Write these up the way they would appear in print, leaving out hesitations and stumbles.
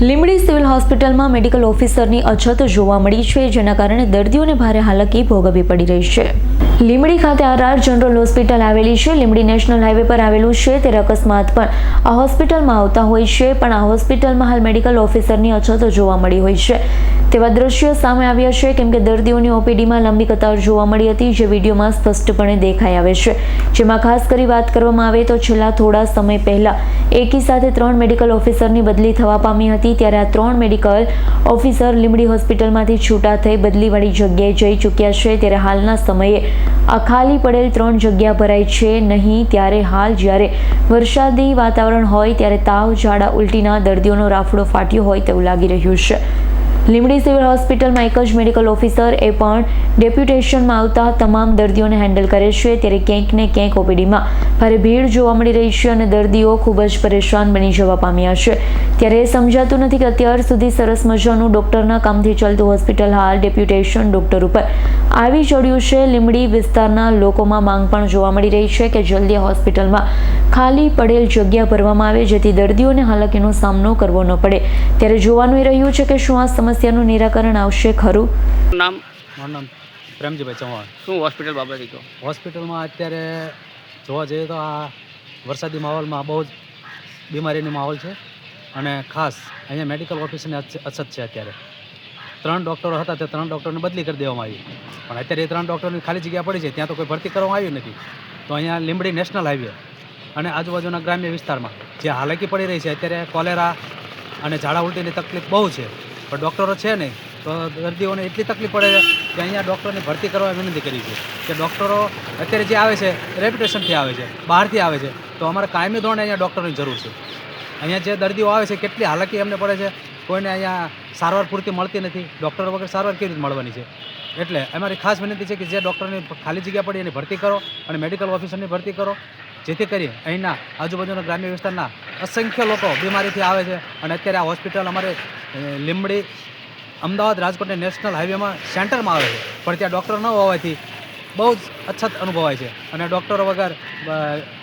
Limbdi civil હોસ્પિટલમાં medical ઓફિસરની અછત જોવા મળી છે, જેના કારણે દર્દીઓને ભારે હાલાકી ભોગવવી પડી રહી છે. લીંબડી ખાતે આરઆર જનરલ હોસ્પિટલ આવેલી છે. લીંબડી નેશનલ હાઈવે પર આવેલું છે. ત્યારે અકસ્માત પણ આ હોસ્પિટલમાં આવતા હોય છે, પણ આ હોસ્પિટલમાં હાલ મેડિકલ ઓફિસરની અછત જોવા મળી હોય છે. તેવા દ્રશ્યો સામે આવ્યા છે, કેમ કે દર્દીઓની ઓપીડીમાં લાંબી કતાર જોવા મળી હતી, જે વિડીયોમાં સ્પષ્ટપણે દેખાઈ આવે છે. જેમાં ખાસ કરી વાત કરવામાં આવે તો છેલ્લા થોડા સમય પહેલા એકી સાથે 3 મેડિકલ ઓફિસરની બદલી થવા પામી હતી. ત્યારે આ 3 મેડિકલ ઓફિસર લીંબડી હોસ્પિટલમાંથી છૂટા થઈ બદલીવાળી જગ્યાએ જઈ ચૂક્યા છે. ત્યારે હાલના સમયે આ ખાલી પડેલ 3 જગ્યા ભરાય છે નહીં. ત્યારે હાલ જ્યારે વરસાદી વાતાવરણ હોય ત્યારે તાવ, ઝાડા, ઉલટીના દર્દીઓનો રાફડો ફાટ્યો હોય તેવું લાગી રહ્યું છે. લીંબડી સિવિલ હોસ્પિટલમાં એક જ મેડિકલ ઓફિસર એ પણ ડેપ્યુટેશનમાં આવતા તમામ દર્દીઓને હેન્ડલ કરે છે. ત્યારે ક્યાંક ને ક્યાંક ઓપીડીમાં ભારે ભીડ જોવા મળી રહી છે અને દર્દીઓ ખૂબ જ પરેશાન બની જવા પામ્યા છે. ત્યારે એ સમજાતું નથી કે અત્યાર સુધી સરસ મજાનું ડૉક્ટરના કામથી ચાલતું હોસ્પિટલ હાલ ડેપ્યુટેશન ડૉક્ટર ઉપર આવી ચડ્યું છે. લીંબડી વિસ્તારના લોકોમાં માંગ પણ જોવા મળી રહી છે કે જલ્દી હોસ્પિટલમાં ખાલી પડેલ જગ્યા ભરવામાં આવે, જેથી દર્દીઓને હાલાકીનો સામનો કરવો ન પડે. ત્યારે જોવાનું એ રહ્યું છે કે શું આ સમસ્યાનું નિરાકરણ આવશે ખરું. નામ? મારું નામ પ્રેમજીભાઈ ચૌહાણ. શું હોસ્પિટલ બાબતે કહો? હોસ્પિટલમાં અત્યારે જોવા જઈએ તો આ વરસાદી માહોલમાં બહુ જ બીમારીનો માહોલ છે અને ખાસ અહીંયા મેડિકલ ઓફિસની અછત છે. અત્યારે 3 ડૉક્ટરો હતા, તે 3 ડૉક્ટરને બદલી કરી દેવામાં આવી, પણ અત્યારે એ 3 ડૉક્ટરની ખાલી જગ્યા પડી છે, ત્યાં તો કોઈ ભરતી કરવામાં આવી નથી. તો અહીંયા લીંબડી નેશનલ હાઈવે અને આજુબાજુના ગ્રામ્ય વિસ્તારમાં જે હાલાકી પડી રહી છે, અત્યારે કોલેરા અને ઝાડા ઉલટીની તકલીફ બહુ છે, પણ ડૉક્ટરો છે નહીં, તો દર્દીઓને એટલી તકલીફ પડે છે કે અહીંયા ડૉક્ટરની ભરતી કરવા વિનંતી કરી છે કે ડૉક્ટરો અત્યારે જે આવે છે રેપ્યુટેશનથી આવે છે, બહારથી આવે છે, તો અમારે કાયમી ધોરણે અહીંયા ડૉક્ટરની જરૂર છે. અહીંયા જે દર્દીઓ આવે છે કેટલી હાલાકી એમને પડે છે, કોઈને અહીંયા સારવાર પૂરતી મળતી નથી, ડૉક્ટરો વગર સારવાર કેવી રીતે મળવાની છે. એટલે અમારી ખાસ વિનંતી છે કે જે ડૉક્ટરની ખાલી જગ્યા પડી એની ભરતી કરો અને મેડિકલ ઓફિસરની ભરતી કરો, જેથી કરી અહીંના આજુબાજુના ગ્રામ્ય વિસ્તારના અસંખ્ય લોકો બીમારીથી આવે છે. અને અત્યારે આ હોસ્પિટલ અમારે લીંબડી, અમદાવાદ, રાજકોટની નેશનલ હાઈવેમાં સેન્ટરમાં આવે છે, પણ ત્યાં ડૉક્ટર ન હોવાથી બહુ જ અછત અનુભવાય છે અને ડૉક્ટરો વગર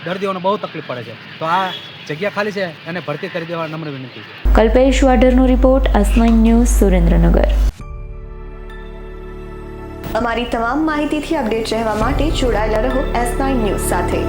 દર્દીઓને બહુ તકલીફ પડે છે. તો આ જગ્યા ખાલી છે એને ભરતી કરી દેવા નમ્ર વિનંતી છે. કલ્પેશ વાઢરનો રિપોર્ટ, S9 ન્યૂઝ, સુરેન્દ્રનગર. અમારી તમામ માહિતીથી અપડેટ રહેવા માટે જોડાયેલા રહો S9 ન્યૂઝ સાથે.